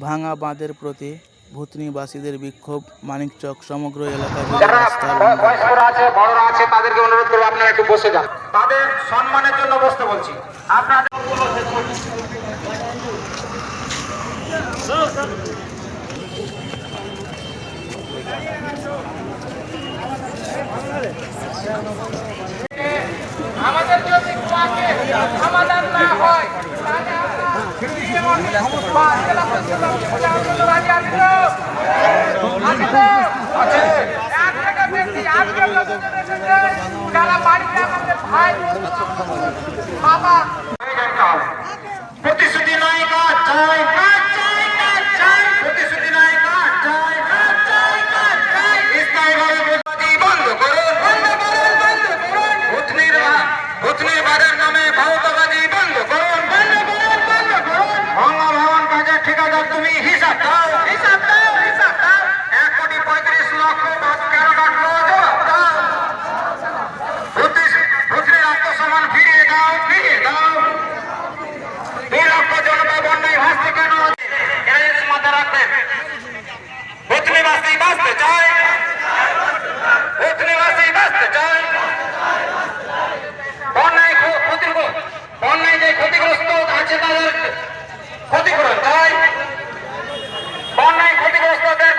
ভাঙা বাঁধের প্রতি ভূতনিবাসীদের বিক্ষোভ, মানিকচক সমগ্র এলাকা জুড়ে রাস্তা বন্ধ। বয়স্করা আছে, বড়রা আছে, তাদেরকে অনুরোধ করবো আপনারা একটু বসে যান। তাদের সম্মানের জন্য বসতে বলছি। আপনাদের আমাদের যদি সমাধান না হয় প্রতিশ্রুতি নয় কাজ চাই, প্রতিশ্রুতি নয় কাজ চাই, স্থায়ীভাবে বন্ধ করুন, ভূতনির বাজার নামে ভৌতবাদী বন্ধ করুন, বাংলা ভবন কাজের ঠিকাদার তুমি হিসাব দাও, 1,35,13,13,00,000 জবাব দাও, ভূতনির আত্মসম্মান ফিরিয়ে দাও, 2 লক্ষ জনতা বন্যায় ভাসছে কেন? মাথা রাখবেন, ভূতনিবাসী বাঁচতে